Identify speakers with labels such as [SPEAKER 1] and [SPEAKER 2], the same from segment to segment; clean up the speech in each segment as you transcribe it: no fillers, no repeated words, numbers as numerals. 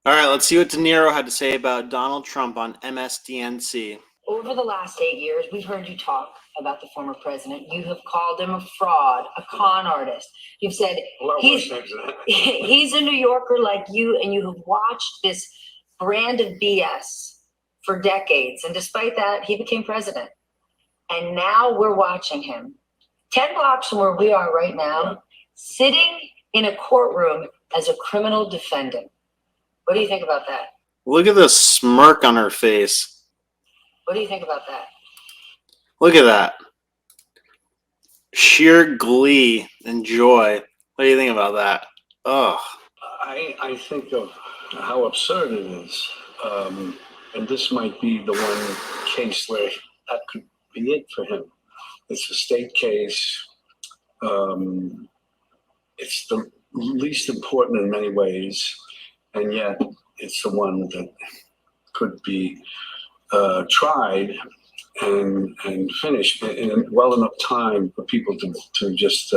[SPEAKER 1] All right, let's see what De Niro had to say about Donald Trump on MSDNC.
[SPEAKER 2] Over the last 8 years, we've heard you talk about the former president. You have called him a fraud, a con artist. You've said he's a New Yorker like you, and you have watched this brand of BS for decades. And despite that, he became president. And now we're watching him 10 blocks from where we are right now, sitting in a courtroom as a criminal defendant. What do you think about that?
[SPEAKER 1] Look at the smirk on her face.
[SPEAKER 2] What do you think about that?
[SPEAKER 1] Look at that. Sheer glee and joy. What do you think about that? Ugh.
[SPEAKER 3] I think of how absurd it is. And this might be the one case where that could be it for him. It's a state case. It's the least important in many ways. And yet it's the one that could be tried and finished in well enough time for people to just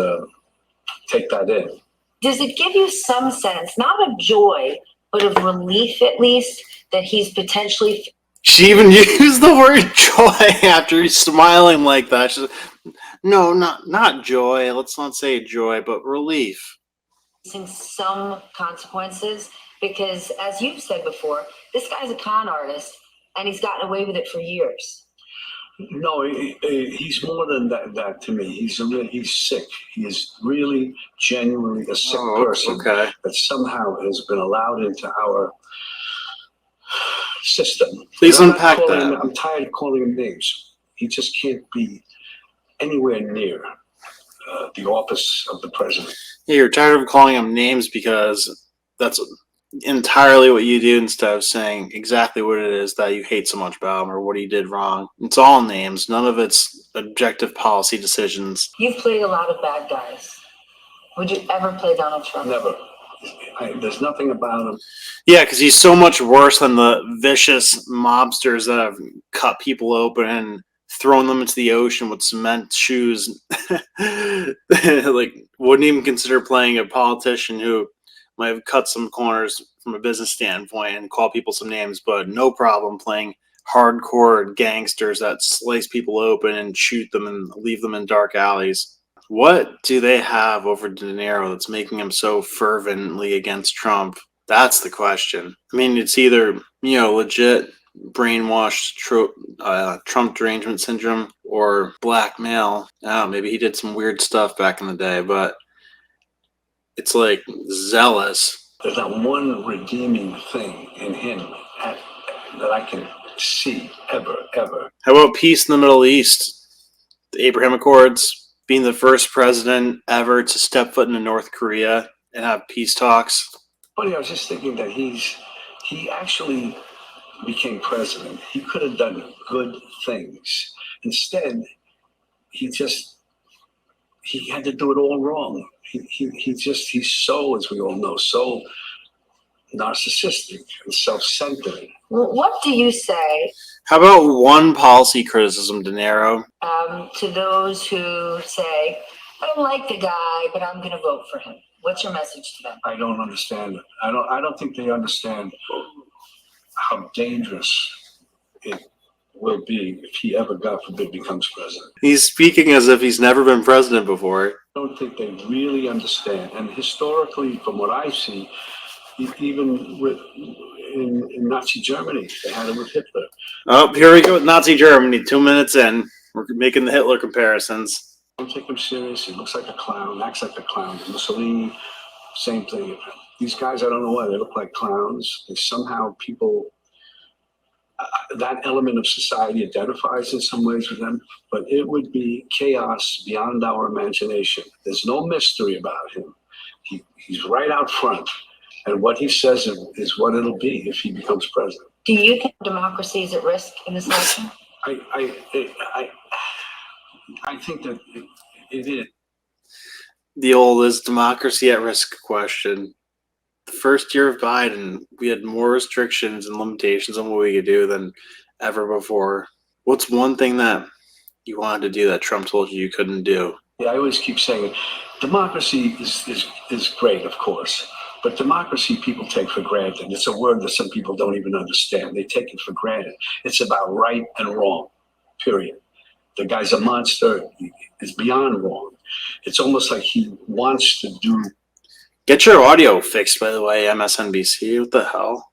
[SPEAKER 3] take that in.
[SPEAKER 2] Does it give you some sense, not of joy, but of relief at least, that he's potentially...
[SPEAKER 1] She even used the word joy after he's smiling like that. She's like, no, not joy. Let's not say joy, but relief.
[SPEAKER 2] Facing some consequences, because as you've said before, this guy's a con artist and he's gotten away with it for years.
[SPEAKER 3] No, he's more than that to me. He's sick. He is really genuinely a sick person that somehow has been allowed into our system.
[SPEAKER 1] Please unpack that.
[SPEAKER 3] I'm tired of calling him names. He just can't be anywhere near the office of the president.
[SPEAKER 1] Yeah, you're tired of calling him names because that's entirely what you do instead of saying exactly what it is that you hate so much about him or what he did wrong. It's all names. None of it's objective policy decisions.
[SPEAKER 2] You've played a lot of bad guys. Would you ever play Donald Trump?
[SPEAKER 3] Never. There's nothing about him.
[SPEAKER 1] Yeah, because he's so much worse than the vicious mobsters that have cut people open and thrown them into the ocean with cement shoes. Like, wouldn't even consider playing a politician who might have cut some corners from a business standpoint and call people some names, but no problem playing hardcore gangsters that slice people open and shoot them and leave them in dark alleys. What do they have over De Niro that's making him so fervently against Trump? That's the question. I mean, it's either, legit brainwashed Trump derangement syndrome or blackmail. Oh, maybe he did some weird stuff back in the day, but it's like zealous.
[SPEAKER 3] There's not one redeeming thing in him that I can see ever.
[SPEAKER 1] How about peace in the Middle East? The Abraham Accords, being the first president ever to step foot into North Korea and have peace talks.
[SPEAKER 3] Funny, I was just thinking that he actually became president. He could have done good things. Instead, he had to do it all wrong. He's so, as we all know, so narcissistic and self-centered.
[SPEAKER 2] What do you say?
[SPEAKER 1] How about one policy criticism, De Niro?
[SPEAKER 2] To those who say, I don't like the guy, but I'm going to vote for him. What's your message to them?
[SPEAKER 3] I don't understand it. I don't think they understand how dangerous it will be if he ever, God forbid, becomes president. He's
[SPEAKER 1] speaking as if he's never been president before.
[SPEAKER 3] I don't think they really understand. And historically, from what I see, even in Nazi Germany, they had it with Hitler.
[SPEAKER 1] Oh, here we go with Nazi Germany. 2 minutes in, we're making the Hitler comparisons.
[SPEAKER 3] Don't take him serious. He looks like a clown, acts like a clown. Mussolini, same thing. These guys, I don't know why they look like clowns. They somehow people, that element of society identifies in some ways with them, but it would be chaos beyond our imagination. There's no mystery about him. He's right out front, and what he says is what it'll be if he becomes president.
[SPEAKER 2] Do you think democracy is at risk in this election?
[SPEAKER 3] I think that it is.
[SPEAKER 1] The old is democracy at risk question. The first year of Biden, we had more restrictions and limitations on what we could do than ever before. What's one thing that you wanted to do that Trump told you couldn't do?
[SPEAKER 3] Yeah, I always keep saying it. Democracy is great, of course, But democracy people take for granted. It's a word that some people don't even understand. They take it for granted. It's about right and wrong, period. The guy's a monster. It's beyond wrong. It's almost like he wants to do.
[SPEAKER 1] Get your audio fixed, by the way, MSNBC. What the hell?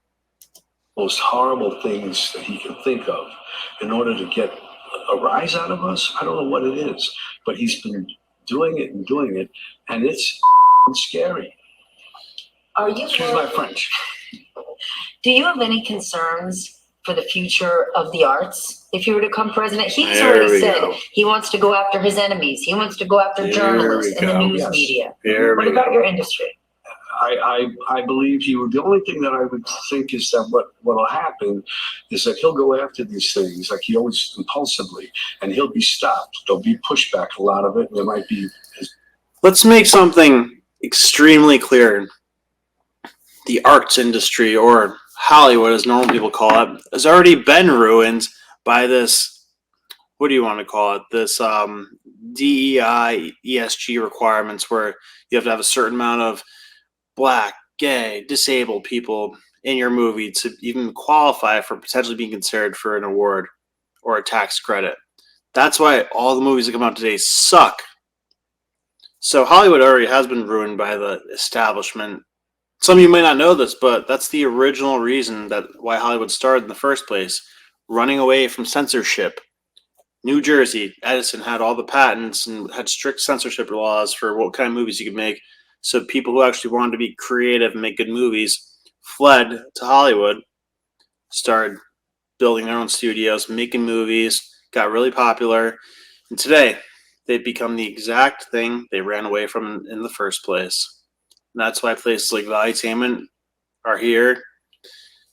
[SPEAKER 3] Most horrible things that he can think of in order to get a rise out of us. I don't know what it is, but he's been doing it, and it's scary.
[SPEAKER 2] Are you?
[SPEAKER 3] Excuse my French.
[SPEAKER 2] Do you have any concerns for the future of the arts if you were to become president? He's
[SPEAKER 1] There
[SPEAKER 2] already
[SPEAKER 1] we
[SPEAKER 2] said
[SPEAKER 1] go.
[SPEAKER 2] he wants to go after his enemies. He wants to go after
[SPEAKER 1] There
[SPEAKER 2] journalists
[SPEAKER 1] we
[SPEAKER 2] and the
[SPEAKER 1] go.
[SPEAKER 2] news
[SPEAKER 3] Yes.
[SPEAKER 2] media.
[SPEAKER 1] Here
[SPEAKER 2] What
[SPEAKER 1] we
[SPEAKER 2] about
[SPEAKER 1] go.
[SPEAKER 2] your industry?
[SPEAKER 3] I believe he would. The only thing that I would think is that what'll happen is that he'll go after these things like he always impulsively, and he'll be stopped. There'll be pushback, a lot of it. There might be.
[SPEAKER 1] Let's make something extremely clear. The arts industry, or Hollywood as normal people call it, has already been ruined by this, what do you want to call it, this DEI, ESG requirements where you have to have a certain amount of black, gay, disabled people in your movie to even qualify for potentially being considered for an award or a tax credit. That's why all the movies that come out today suck. So Hollywood already has been ruined by the establishment. Some of you may not know this, but that's the original reason that why Hollywood started in the first place, running away from censorship. New Jersey, Edison had all the patents and had strict censorship laws for what kind of movies you could make. So people who actually wanted to be creative and make good movies fled to Hollywood, started building their own studios, making movies, got really popular. And today, they've become the exact thing they ran away from in the first place. And that's why places like Valuetainment are here,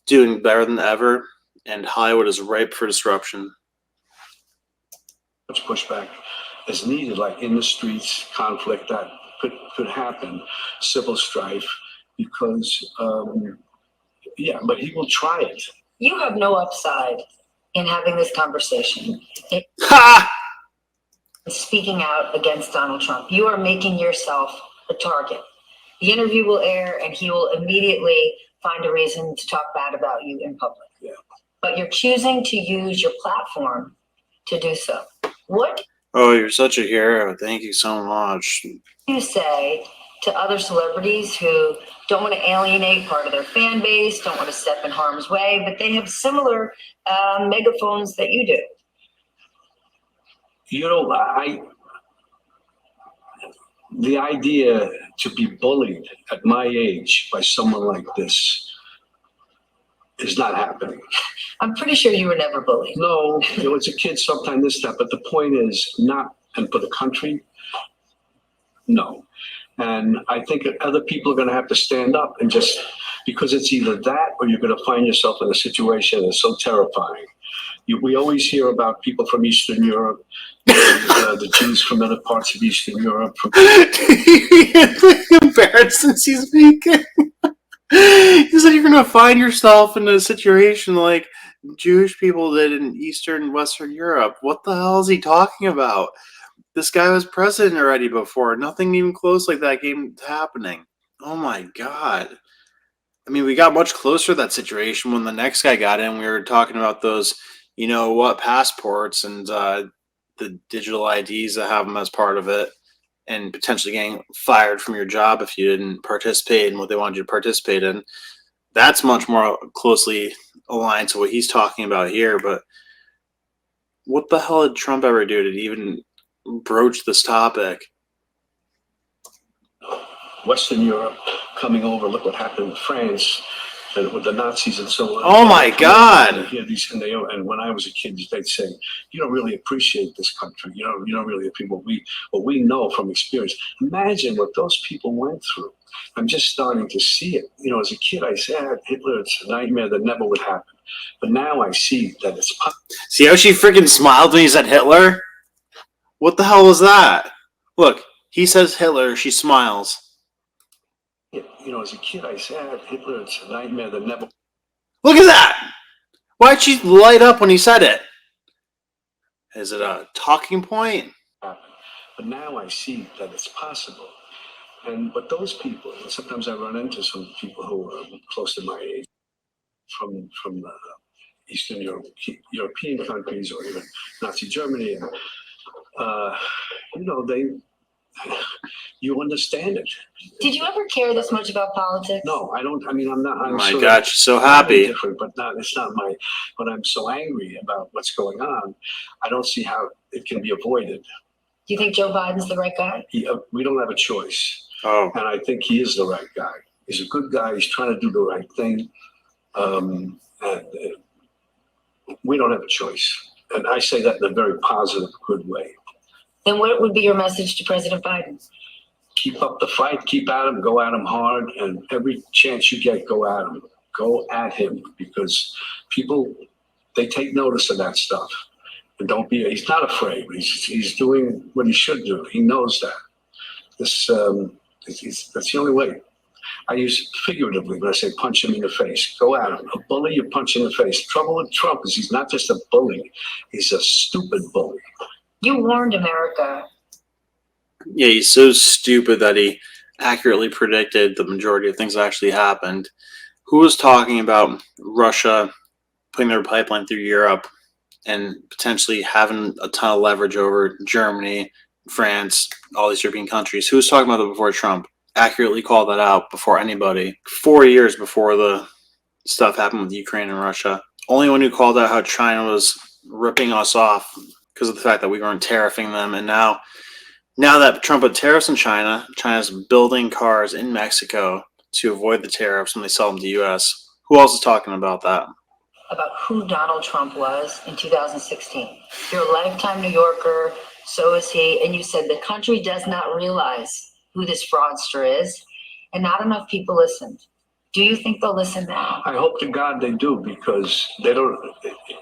[SPEAKER 1] doing better than ever, and Hollywood is ripe for disruption.
[SPEAKER 3] Much pushback is needed, like in the streets, conflict that could happen, civil strife, because but he will try it.
[SPEAKER 2] You have no upside in having this conversation.
[SPEAKER 1] Ha!
[SPEAKER 2] Speaking out against Donald Trump. You are making yourself a target. The interview will air and he will immediately find a reason to talk bad about you in public.
[SPEAKER 3] Yeah.
[SPEAKER 2] But you're choosing to use your platform to do so. What
[SPEAKER 1] Oh, you're such a hero. Thank you so much.
[SPEAKER 2] do you say to other celebrities who don't want to alienate part of their fan base, don't want to step in harm's way, but they have similar megaphones that you do?
[SPEAKER 3] You know, the idea to be bullied at my age by someone like this is not happening.
[SPEAKER 2] I'm pretty sure you were never bullied.
[SPEAKER 3] No, you know, as a kid, sometimes this, that, but the point is not, and for the country, no. And I think other people are going to have to stand up and just, because it's either that or you're going to find yourself in a situation that's so terrifying. We always hear about people from Eastern Europe, the Jews from other parts of Eastern Europe.
[SPEAKER 1] The comparisons he's making. He said you're going to find yourself in a situation like Jewish people did in Eastern and Western Europe. What the hell is he talking about? This guy was president already before. Nothing even close like that came happening. Oh my God. I mean, we got much closer to that situation when the next guy got in. We were talking about those, you know what, passports and the digital IDs that have them as part of it, and potentially getting fired from your job if you didn't participate in what they wanted you to participate in. That's much more closely aligned to what he's talking about here. But what the hell did Trump ever do to even broach this topic?
[SPEAKER 3] Western Europe coming over. Look what happened in France and with the Nazis and so on.
[SPEAKER 1] Oh my God!
[SPEAKER 3] And when I was a kid, they'd say, "You don't really appreciate this country. You don't really appreciate what we know from experience." Imagine what those people went through. I'm just starting to see it. You know, as a kid, I said Hitler, it's a nightmare that never would happen. But now I see that it's possible.
[SPEAKER 1] See how she freaking smiled when he said Hitler? What the hell was that? Look, he says Hitler, she smiles.
[SPEAKER 3] You know, as a kid, I said Hitler, it's a nightmare that never.
[SPEAKER 1] Look at that! Why'd she light up when he said it? Is it a talking point?
[SPEAKER 3] Happen. But now I see that it's possible. But those people, and sometimes I run into some people who are close to my age from Eastern European countries or even Nazi Germany, and you understand it.
[SPEAKER 2] Did you ever care this much about politics?
[SPEAKER 3] No, I don't. I mean, I'm not. I'm
[SPEAKER 1] My
[SPEAKER 3] sort
[SPEAKER 1] God,
[SPEAKER 3] of
[SPEAKER 1] she's so happy.
[SPEAKER 3] different, but it's not my. But I'm so angry about what's going on. I don't see how it can be avoided.
[SPEAKER 2] Do you think Joe Biden's the right guy?
[SPEAKER 3] We don't have a choice.
[SPEAKER 1] Oh,
[SPEAKER 3] And I think he is the right guy. He's a good guy. He's trying to do the right thing. And we don't have a choice. And I say that in a very positive, good way.
[SPEAKER 2] Then what would be your message to President Biden?
[SPEAKER 3] Keep up the fight. Keep at him. Go at him hard. And every chance you get, go at him. Go at him. Because people, they take notice of that stuff. And he's not afraid. He's doing what he should do. He knows that. That's the only way. I use figuratively when I say punch him in the face. Go at him. A bully, you punch in the face. The trouble with Trump is he's not just a bully. He's a stupid bully.
[SPEAKER 2] You warned America.
[SPEAKER 1] yeah, he's so stupid that he accurately predicted the majority of things that actually happened. Who was talking about Russia putting their pipeline through Europe and potentially having a ton of leverage over Germany, France, all these European countries? Who was talking about that before Trump? Accurately called that out before anybody. 4 years before the stuff happened with Ukraine and Russia. Only one who called out how China was ripping us off because of the fact that we weren't tariffing them. And now that Trump put tariffs in China, China's building cars in Mexico to avoid the tariffs when they sell them to the U.S. Who else is talking about that?
[SPEAKER 2] About who Donald Trump was in 2016. You're a lifetime New Yorker, so is he, and you said the country does not realize who this fraudster is, and not enough people listened. Do you think they'll listen now?
[SPEAKER 3] I hope to God they do, because they don't.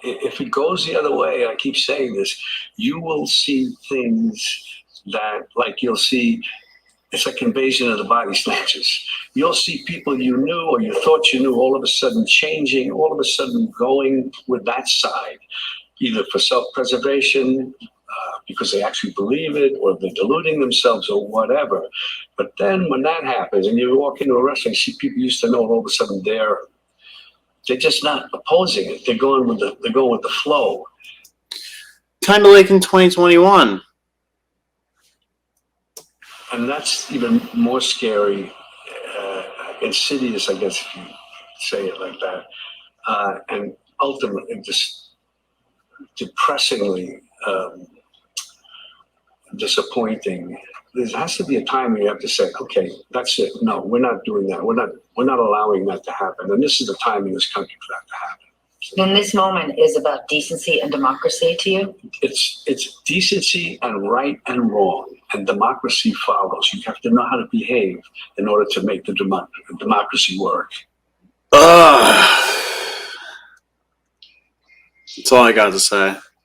[SPEAKER 3] If it goes the other way, I keep saying this, you will see things that, like you'll see, it's like invasion of the body snatchers. You'll see people you knew or you thought you knew all of a sudden changing, all of a sudden going with that side, either for self-preservation, because they actually believe it, or they're deluding themselves or whatever. But then when that happens and you walk into a restaurant, you see people you used to know, all of a sudden they're just not opposing it. They're going with the flow.
[SPEAKER 1] Kind of like in 2021.
[SPEAKER 3] And that's even more scary, insidious, I guess, if you say it like that. And ultimately just depressingly disappointing. There has to be a time where you have to say, okay, that's it. No, we're not doing that. We're not allowing that to happen. And this is the time in this country for that to happen.
[SPEAKER 2] Then this moment is about decency and democracy to you?
[SPEAKER 3] It's decency and right and wrong, and democracy follows. You have to know how to behave in order to make the democracy work.
[SPEAKER 1] Ugh. That's all I got to say.